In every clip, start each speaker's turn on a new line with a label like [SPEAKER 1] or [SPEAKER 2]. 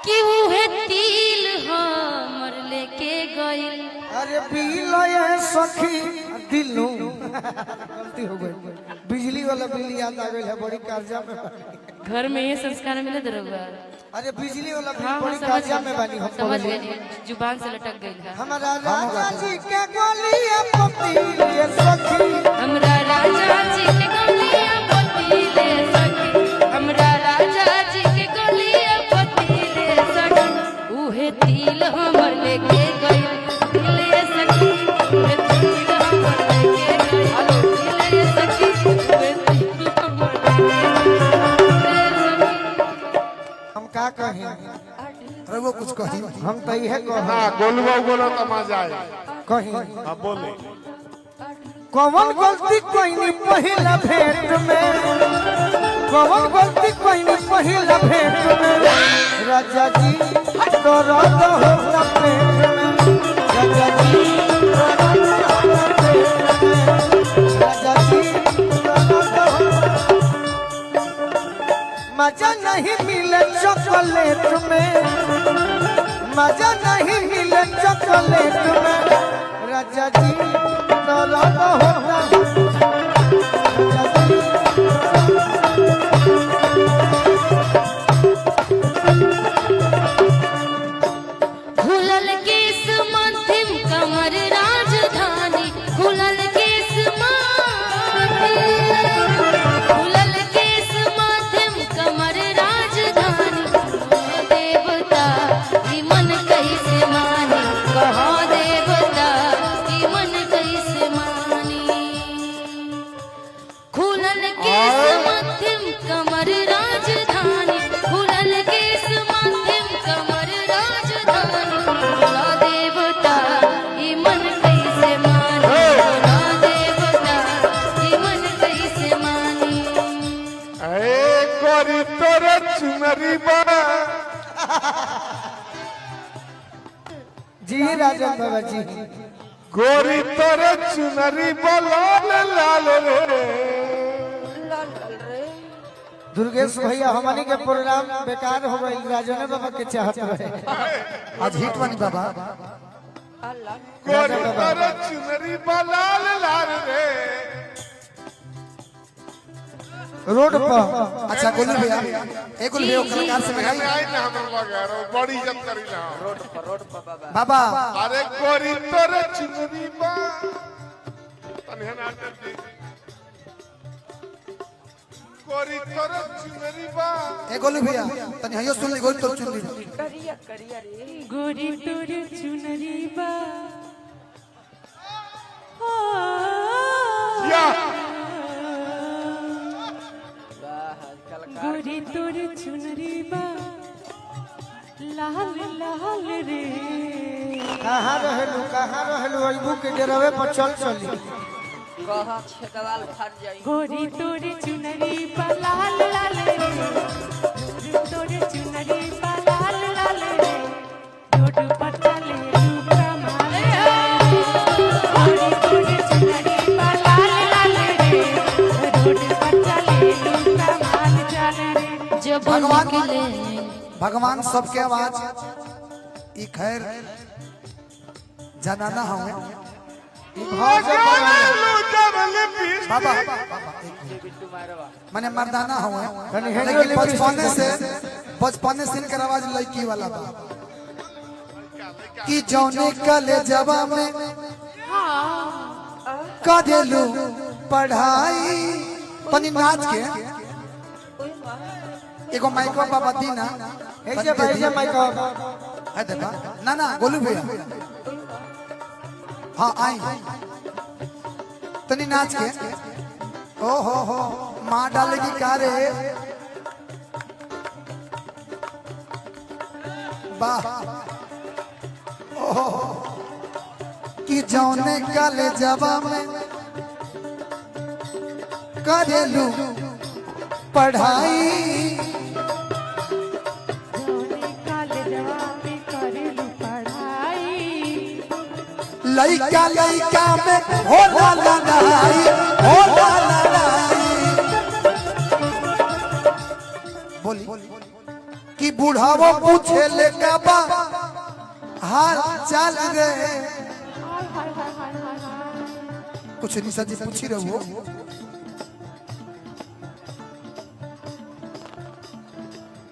[SPEAKER 1] कि उहे तिल हमर लेके गइल।
[SPEAKER 2] अरे बिल है सखी दिलू गलती हो गई। बिजली वाला बिल याद आ गया है बड़ी कर्जा में।
[SPEAKER 1] घर में ये संस्कार मिले दरोगा।
[SPEAKER 2] अरे बिजली वाला बिल
[SPEAKER 1] हाँ,
[SPEAKER 2] बड़ी कर्जा में बानी हम
[SPEAKER 1] समझ गए, जुबान से लटक गई है।
[SPEAKER 2] हमारा राजा जी के गोलियां पतीले सखी,
[SPEAKER 1] हमरा राजा जी के गोलियां पतीले सखी, हमरा राजा जी के गोलियां पतीले सखी, उहे तिल हमर लेके गइल तिले सखी, उहे तिल हमर लेके गइल तिले सखी, उहे तिल हमर लेके गइल।
[SPEAKER 2] हम का कहें?
[SPEAKER 3] अरे वो कुछ कही
[SPEAKER 2] हम तो यह कहें।
[SPEAKER 4] हाँ गोलवा बोलो तो मजा आए।
[SPEAKER 2] कहीं
[SPEAKER 4] हाँ बोले
[SPEAKER 2] कौन गलती कोई नहीं पहिला भेंट में, कौन गलती कोई नहीं पहिला भेंट में, राजा जी तो रात होता पेट में, राजा जी तो रात होता पेट में, राजा जी तो रात होता। मजा नहीं मिले चॉकलेट में, मजा नहीं मिले चॉकलेट में, राजा जी तो रात होता।
[SPEAKER 1] खुलल केस मध्यम कमर राजधानी, खुलल केस खुलल केस मध्यम कमर राजधानी, देवता की मन कैसे मानी, कहाँ देवता की मन कैसे मानी। खुलल केस मध्यम कमर राजधानी, खुलल केस मध्यम कमर राजधानी, भोला देवता की मन कैसे मानी, भोला देवता की मन कैसे मानी।
[SPEAKER 4] ए गोरी तोरे चुनरी बा
[SPEAKER 2] जी राजन बाबा जी,
[SPEAKER 4] गोरी तोरे चुनरी बा लाल लाल रे।
[SPEAKER 2] दुर्गेश भैया हमारी के प्रोग्राम बेकार हो गई, राजन बाबा के चाहत रहे।
[SPEAKER 3] आज हिट बनी बाबा।
[SPEAKER 4] गोरी तोरे चुनरी बा लाल लाल रे।
[SPEAKER 2] रोड पर
[SPEAKER 3] अच्छा गोलू भैया एक गोलू भैया कलाकार से
[SPEAKER 4] मैंने
[SPEAKER 3] मिलाई
[SPEAKER 4] आई ना हमर वगैरह बड़ी इज्जत करी ना
[SPEAKER 3] बाबा।
[SPEAKER 4] अरे गोरी तोरे चुनरी बा तने ना दे गोरी तोरे चुनरी बा।
[SPEAKER 3] एक गोलू भैया तनी हयो सुन ले गोलू तो चुन ली।
[SPEAKER 1] गोरी तोर चुनरी बा
[SPEAKER 4] या
[SPEAKER 1] गोरी तोर चुनरी बा लाल लाल रे।
[SPEAKER 2] कहाँ रहलू अबू के डेरावे पर चल चली।
[SPEAKER 1] गोरी तोर चुनरी बा लाल लाल रे, गोरी तोर चुनरी बा लाल लाल रे, रोड पर चले कमाल रे, गोरी तोर चुनरी बा लाल लाल रे, रोड पर चले कमाल चले रे। जब
[SPEAKER 3] भगवान
[SPEAKER 1] निकले
[SPEAKER 3] भगवान सबके आवाज ई खैर जनाना हूँ बाबा। मैंने मर्दाना हूँ लेकिन बचपने से इनकर आवाज लड़की वाला बा कि जौने कले जवा में कदेलू पढ़ाई तनी नाच के एगो माइको बाबा दीना
[SPEAKER 2] ऐसे भाई से माइक
[SPEAKER 3] है देखा ना ना गोलू भैया हाँ आई तनी नाच के ओ हो माँ डालेगी का रे वाह ओहो कि जौने काले जवा में करेलू पढ़ाई लइका लइका में होला लड़ाई होला लड़ाई बोली कि बूढ़ावो पूछे ले का बा हाल चाल रे। कुछ निशा जी पूछी रहो।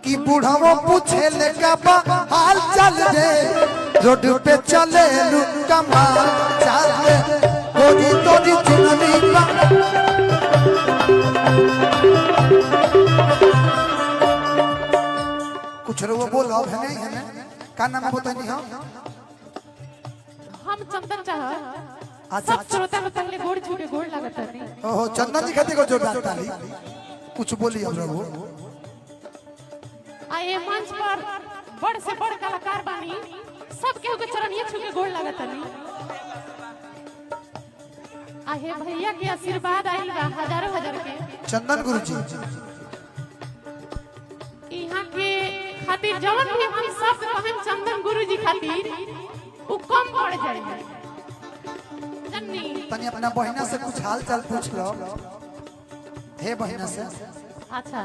[SPEAKER 3] कि बूढ़ावो पूछे ले का बा हाल चाल रे। रोड पे चले लू कमाल चाल रे। गोरी तोरी चुनरी बा कुछ रहो बोलो है नहीं है ना का नाम बता नहीं
[SPEAKER 5] हम चंदन चाह
[SPEAKER 3] अच्छा
[SPEAKER 5] सब श्रोता को पहले गोड़ छूटे गोड़ लागत नहीं।
[SPEAKER 3] ओहो चंदन जी खाते को जोरदार ताली कुछ बोली हम रहो।
[SPEAKER 5] आए मंच पर बड़ से बड़ कलाकार बानी सब केहू के चरणिया छू के गोड़ लागत नहीं। आहे भैया के आशीर्वाद आइल बा हजारों हजार के।
[SPEAKER 3] चंदन गुरुजी
[SPEAKER 5] यहाँ के खातिर जवन भी हम सब कहन चंदन गुरुजी खातिर उ कम पड़ जाए। जन्नी
[SPEAKER 3] तनी अपना बहिना से कुछ हाल चाल पूछ लो। हे बहिना से
[SPEAKER 5] अच्छा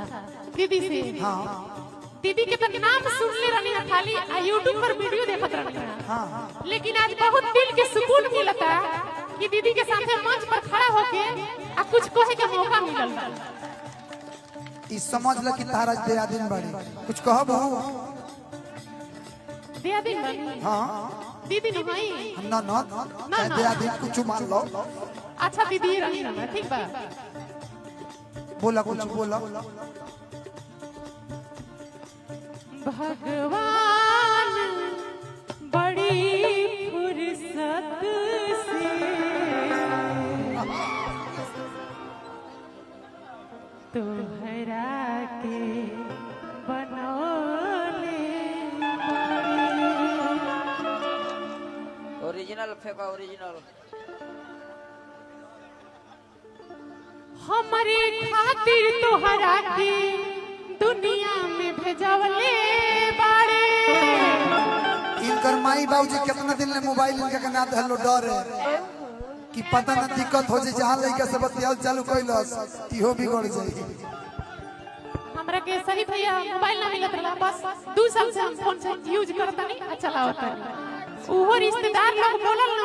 [SPEAKER 5] दीदी से
[SPEAKER 3] हाँ
[SPEAKER 5] दीदी के तो नाम सुनले रहनी है खाली आ YouTube पर वीडियो देखत रहनी है।
[SPEAKER 3] हाँ
[SPEAKER 5] लेकिन आज बहुत दिल के सुकून मिलता कि दीदी के साथे मंच पर खड़ा होके आ कुछ कहे के मौका मिलल।
[SPEAKER 3] इस समझ लो कि तारा दे दिन बड़ी कुछ कहो बहू।
[SPEAKER 5] दिया दिन बनी
[SPEAKER 3] हाँ
[SPEAKER 5] दीदी नहीं भाई
[SPEAKER 3] ना ना
[SPEAKER 5] ना।
[SPEAKER 3] दे दिन कुछ मान लो।
[SPEAKER 5] अच्छा दीदी रही ना ठीक बा।
[SPEAKER 3] बोला कुछ बोला।
[SPEAKER 5] भगवान बड़ी फुर्सत से तोहरा के बनौले
[SPEAKER 6] ओरिजिनल फेंका ओरिजिनल।
[SPEAKER 5] हमारे खातिर तोहरा के दुनिया में भेजवले बाड़े।
[SPEAKER 3] इनकर माई बाबूजी कितना दिन ले मोबाइल इनका के ना हेलो डर है कि पता ना दिक्कत हो जाए जहां लइका से बतियाल चालू कइलस इहो बिगड़ जाई।
[SPEAKER 5] हमरा के सही भैया मोबाइल ना मिलत रहा बस 2 साल से हम फोन से यूज करता नहीं अच्छा चलावता नहीं। उहो रिश्तेदार लोग बोलल न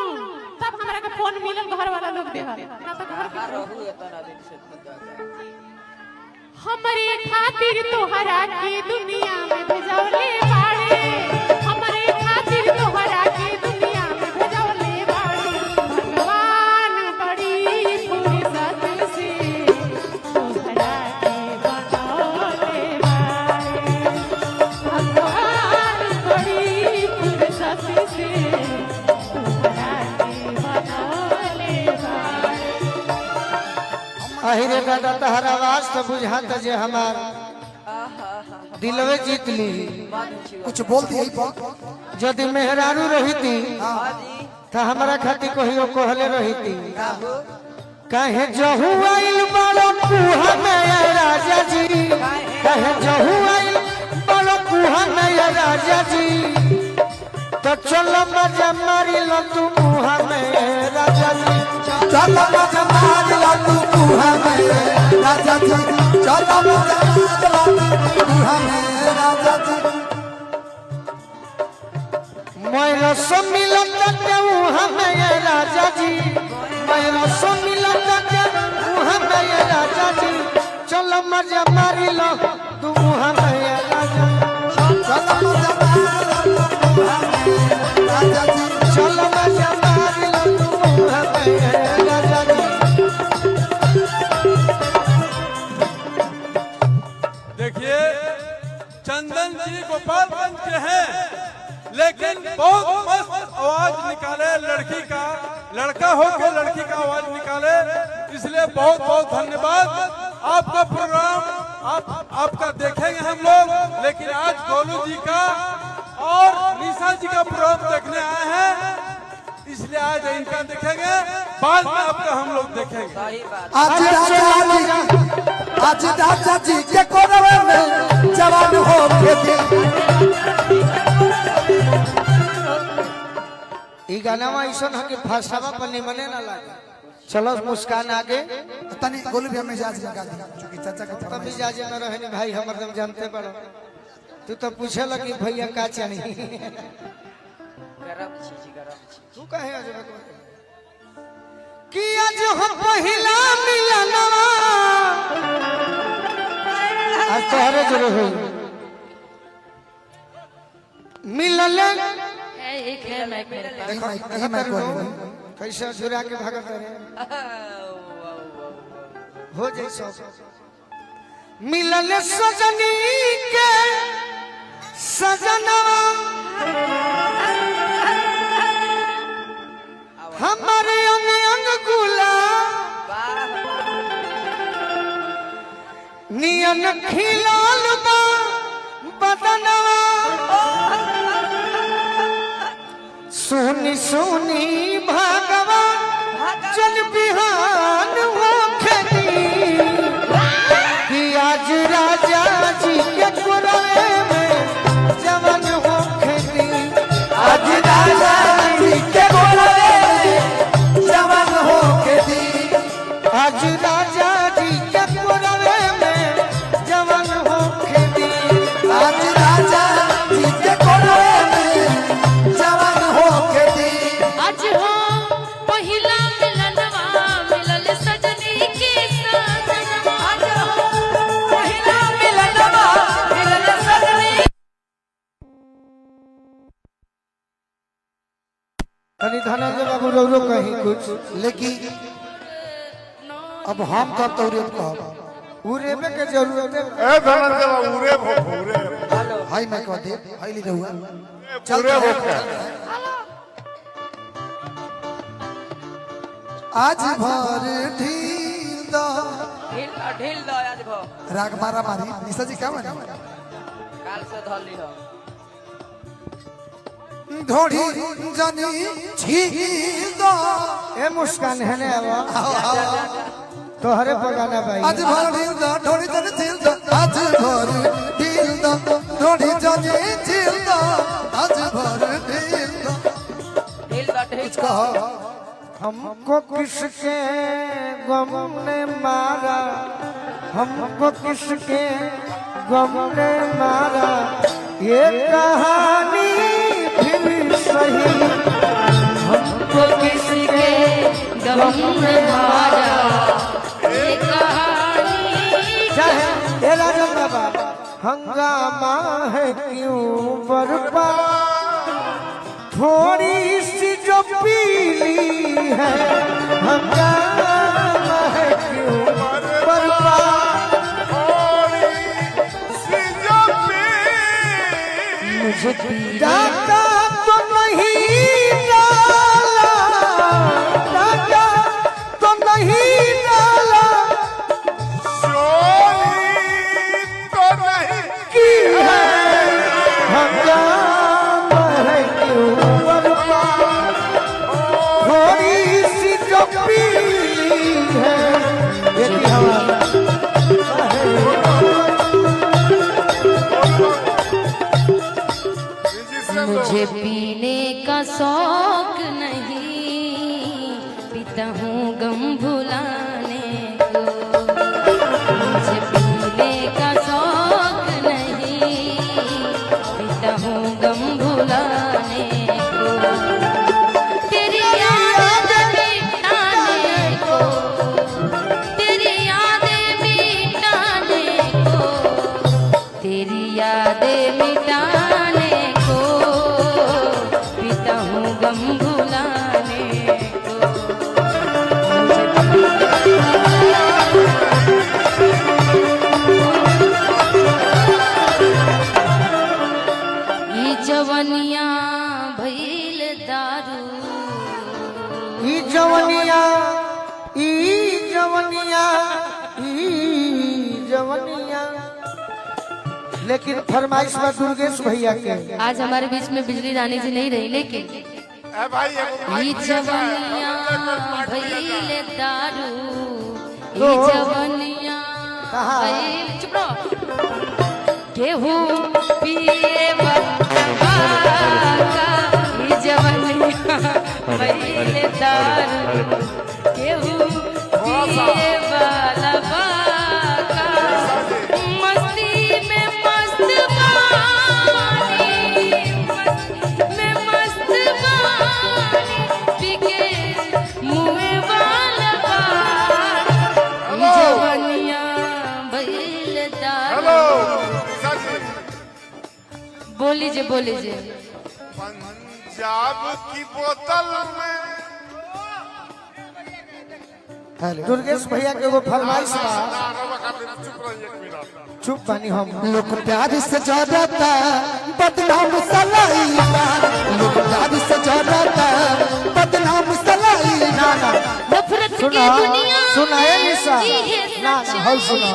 [SPEAKER 5] तब हमरा के फोन मिलल घर वाला लोग देहा ना तो घर के
[SPEAKER 6] रहू इतना दिन से
[SPEAKER 5] हमरे खातिर तोहरा के दुनिया में भेजवले बाड़े। हमरे खातिर तोहरा के दुनिया में भेजवले बाड़े। भगवान बड़ी फुर्सत से तोहरा के बनौले बाड़े। भगवान बड़ी फुर्सत से तोहरा के बनौले बाड़े।
[SPEAKER 2] अहिरे दादा तहर आवाज तो बुझाता जे हमार दिलवे जीत ली।
[SPEAKER 3] कुछ बोल दी
[SPEAKER 2] यदि मेहरारू रहीती तो हमारा खातिर कहियो कहले रहीती। कहे जहू आइल बड़ो कुहा में राजा जी। कहे जहू आइल बड़ो कुहा में राजा जी। तो चलो मजा मारी लो तू मुहा में राजा जी।
[SPEAKER 3] चलो मजा मार ला तू कुहा में राजा जी। चलो मजा मार ला तू कुहा में राजा जी।
[SPEAKER 2] मैं सो मिलन के मुहा में राजा जी। मैं सो मिलन के मुहा में राजा जी। चलो मजा मारी लो तू मुहा में राजा जी।
[SPEAKER 3] चलो मजा मार ला तू कुहा में राजा जी।
[SPEAKER 2] चलो मजा मारी लो तू मुहा में राजा जी।
[SPEAKER 7] देखिए चंदन जी गोपालगंज के हैं लेकिन बहुत मस्त आवाज निकाले लड़की का। लड़का होकर लड़की का आवाज निकाले इसलिए बहुत बहुत धन्यवाद। आपका प्रोग्राम आपका देखेंगे हम लोग लेकिन आज गोलू जी का और निशा जी का प्रोग्राम देखने आए हैं इसलिए आज इनका देखेंगे बाद में आपका हम लोग देखेंगे।
[SPEAKER 6] सही बात।
[SPEAKER 3] आज राजा जी के कोरवे में जवान हो के
[SPEAKER 2] ई गाना ऐसा है कि भाषावा पर निमने ना लागे। चलो मुस्कान आगे
[SPEAKER 3] तनी गोलू भी हमें जाज लगा दी क्योंकि चाचा का
[SPEAKER 2] तब भी जाजे में रहनी भाई हमर दम जानते बड़ो। तू तो पूछे लगी भैया का चाहिए
[SPEAKER 6] गरम छी गरम छी
[SPEAKER 2] तू कहे अजब कि आज हम पहिला मिलना आज तोहरे जरूर हो मिलल
[SPEAKER 1] एक है मैं
[SPEAKER 3] देखो यही मैं बोल रही हूं।
[SPEAKER 2] कैसे झुरा के भागत रहे हो जाए सब मिलल सजनी के सजनवा हमारे अंग अंग गुला नियन खिलाल बा बदनवा सोनी सोनी भागवा चल बिहान हो खेती कि आज राजा जी के कुरवे में जवन हो खेती आज राजा जी के कुरवे में जवन हो खेती आज राजा जी के कुरवे में जवन हो खेती आज राजा जी के कुरवे में जवन हो खेती
[SPEAKER 1] आज हो पहिला मिलनवा मिलल सजनी के सजनवा आज हो पहिला मिलनवा मिलल सजनी
[SPEAKER 2] तनी धनंजय बाबू रो कहीं कुछ
[SPEAKER 3] लेकिन अब हम कब तो रे कब
[SPEAKER 2] उरेबे के जरूरत है
[SPEAKER 4] ए धनंजय बाबू रे भोरे
[SPEAKER 3] हाय मैं कह दे हाय ली रहूं
[SPEAKER 4] पूरे भोके
[SPEAKER 3] आज भर ढील दा
[SPEAKER 6] ढील दो आज भो
[SPEAKER 3] राग मारा मारी निशा जी क्या मारी
[SPEAKER 6] काल से धर ली हो
[SPEAKER 3] ढोड़ी जनी छील दा
[SPEAKER 2] ए मुस्कान है ने अब तोहरे पगाना भाई
[SPEAKER 3] आज भर ढील दा ढोड़ी जनी छील दा आज भर ढील दा ढोड़ी जनी छील दा आज भर ढील दा
[SPEAKER 6] ढील दो
[SPEAKER 3] कहो
[SPEAKER 2] हमको किसके गम ने मारा हमको किसके गम ने मारा ये कहानी फिर सही
[SPEAKER 1] हमको किसके गम ने मारा ये कहानी
[SPEAKER 2] चाहे ये राजन बाबा हंगामा है क्यों बर्पा थोड़ी सी जो पीली है हंगामा है क्यों बर्पा मुझे डाका तो नहीं डाला डाका तो नहीं डाला की है हंगामा है क्यों बर्पा थोड़ी सी जो पीली है ये भी हवा
[SPEAKER 1] मुझे पीने का शौक नहीं पीता हूँ गम भुलाने को मुझे पीने का शौक नहीं पीता हूँ गम भुलाने को तेरी याद मिटाने को तेरी यादें मिटाने को तेरी यादें मिटाने को पीता हूँ गम भुलाने को ये जवनिया भइल दारू
[SPEAKER 2] ई जवनिया ई जवनिया ई जवनिया लेकिन फरमाइश बा दुर्गेश भैया के
[SPEAKER 1] आज हमारे बीच में बिजली रानी जी नहीं रही लेकिन
[SPEAKER 4] ए भाई
[SPEAKER 1] ई जवनिया भइल दारू ई
[SPEAKER 2] तो
[SPEAKER 1] जवनिया
[SPEAKER 2] कहा?
[SPEAKER 1] भइल चुप रहो केहू पिए बका ई जवनिया भइल दारू केहू पिए वाला बाका मस्ती में मस्त बा बोल लीजिए बोल लीजिए।
[SPEAKER 4] पंजाब की बोतल में
[SPEAKER 2] दुर्गेश भैया के वो फरमाइश बा।
[SPEAKER 4] चुप रहिए एक मिनट।
[SPEAKER 2] चुप बनी हम
[SPEAKER 3] लोग प्यार से जरता बदनाम सलाईबा, लोग प्यार से जरता बदनाम सलाईबा।
[SPEAKER 1] नफरत की
[SPEAKER 2] सुना
[SPEAKER 1] दुनिया
[SPEAKER 2] सुनाए निशा
[SPEAKER 1] जी है
[SPEAKER 2] ना हल सुना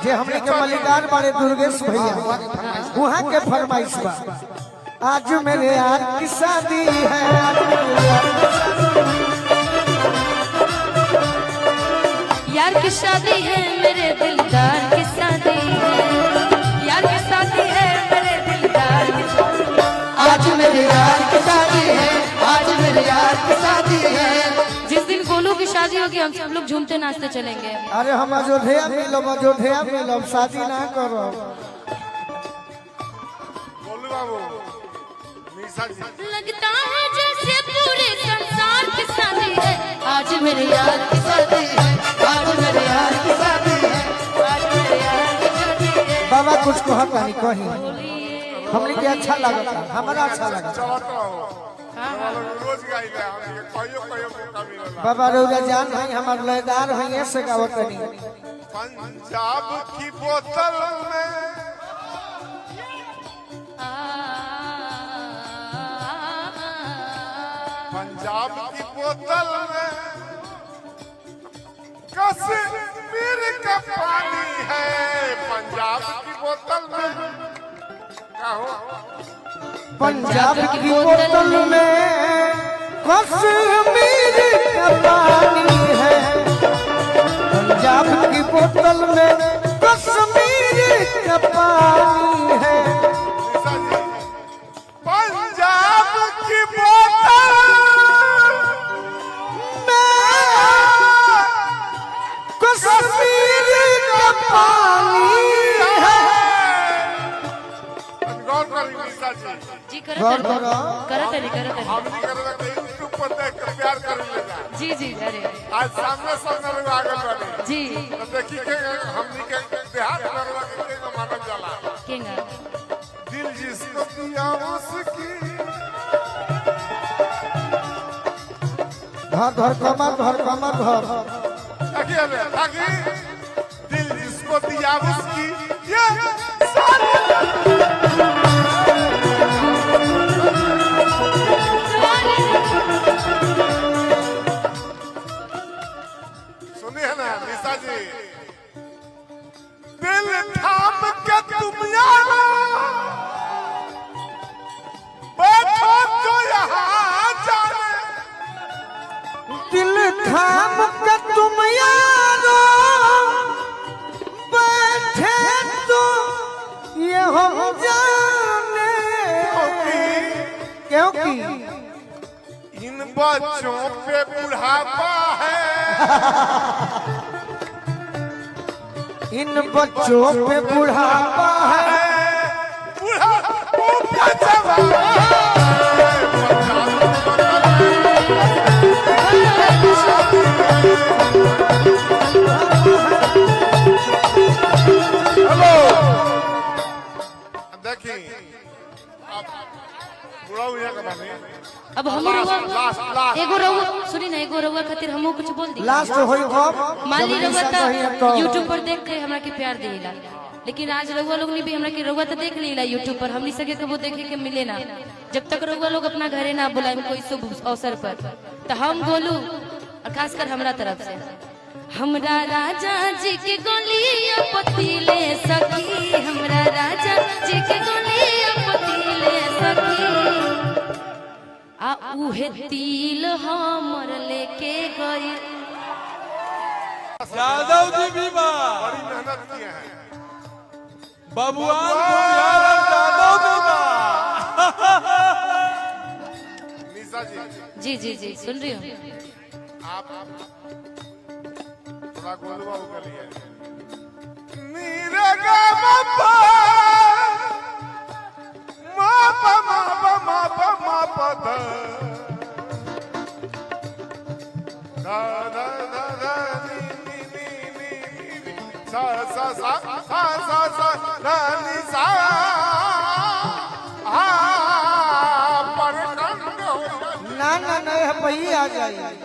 [SPEAKER 2] जे हमने के मलिकार बड़े दुर्गेश भैया वहाँ के फरमाइश बा। आज मेरे यार की शादी है, आज मेरे यार की शादी
[SPEAKER 1] यार की शादी है मेरे दिलदार की शादी है, यार की शादी है मेरे दिलदार की शादी।
[SPEAKER 3] आज मेरे यार की शादी है, आज मेरे यार की शादी है।
[SPEAKER 1] जिस दिन गोलू की शादी होगी हम सब लोग झूमते नाचते चलेंगे।
[SPEAKER 2] अरे हम अयोध्या मिलब शादी ना करो।
[SPEAKER 4] बोलू बाबू निशा जी
[SPEAKER 1] लगता है जैसे पूरे संसार की शादी है, आज मेरे यार की शादी है, आज मेरे यार की शादी है, आज मेरे यार की शादी है।
[SPEAKER 2] बाबा कुछ कहा नहीं कहीं हमने के अच्छा लगा, हमारा अच्छा लगा।
[SPEAKER 4] चलत रहो रोज गाइले हमनी के कहियो कहियो मौका मिलेला।
[SPEAKER 2] बाबा रौदा जान है हमार लयदार है ऐसे गावत नहीं।
[SPEAKER 4] पंजाब की बोतल में पंजाब की बोतल में कश्मीर का पानी है, पंजाब की बोतल में कहो
[SPEAKER 2] पंजाब की बोतल में कश्मीर का पानी है, पंजाब की बोतल में कश्मीर का पानी है।
[SPEAKER 4] निशा जी पंजाब की बोतल
[SPEAKER 2] कश्मीर का पानी है।
[SPEAKER 4] गौर करी निशा जी
[SPEAKER 1] जी
[SPEAKER 2] गौर करो।
[SPEAKER 1] करत नहीं
[SPEAKER 4] हमनी करे तो यूट्यूब पर देख के प्यार कर लेगा।
[SPEAKER 1] जी जी अरे
[SPEAKER 4] आज सामने सामने लोग आगे बढ़े
[SPEAKER 1] जी
[SPEAKER 4] तो देखी के हमनी के देहात करवा के मानव जाला
[SPEAKER 1] केंगा
[SPEAKER 4] दिल जिसको दिया उसकी
[SPEAKER 2] धर कमर धर
[SPEAKER 4] देखिए बे ताकि दिल जिसको दिया उसकी ये सारी सुनिए ना निशा जी दिल थाम के तुम यहाँ बैठो जो यहाँ जाने
[SPEAKER 2] दिल थाम के तुम यारो बैठे तो ये हम जाने क्योंकि
[SPEAKER 4] इन बच्चों पे बुढ़ापा है,
[SPEAKER 2] इन बच्चों पे बुढ़ापा है।
[SPEAKER 4] बुढ़ापा पे जवान हेलो देखिए अब बुढ़ा हुआ का बानी
[SPEAKER 1] अब हम
[SPEAKER 4] लास्ट
[SPEAKER 1] एगो रहुआ सुनी ना एगो रहुआ खातिर हमहू कुछ बोल दी।
[SPEAKER 2] लास्ट होई अब
[SPEAKER 1] मान ली
[SPEAKER 2] जब
[SPEAKER 1] रहुआ
[SPEAKER 2] निशा कही
[SPEAKER 1] तो
[SPEAKER 2] तो
[SPEAKER 1] यूट्यूब पर देख के हमरा के प्यार देला, लेकिन आज रहुआ लोग ने भी हमरा के रहुआ तो देख लीला यूट्यूब पर, हमनी सके के वो देखे के मिले ना। जब तक रहुआ लोग अपना घरे ना बुलाए कोई शुभ अवसर पर तो हम बोलू और खासकर हमरा तरफ से हमरा राजा जी के गोलियां पतीले सखी, हमरा राजा जी के गोलियां पतीले सखी, आ उहे तिल हमर लेके गई।
[SPEAKER 7] यादव जी भी बा
[SPEAKER 4] बड़ी मेहनत किए हैं
[SPEAKER 7] बबुआन यार यादव भी बा।
[SPEAKER 4] निशा जी
[SPEAKER 1] जी जी जी सुन रही हूँ।
[SPEAKER 4] आप थोड़ा गोलू बाबू कर लिए नीरे गा बाबा मापा मापा मापा मापा धा धा धा धा धा नी नी नी नी नी सा सा सा सा सा सा धा नी सा महा परखंड हो
[SPEAKER 2] ना ना ना है वही आ जाए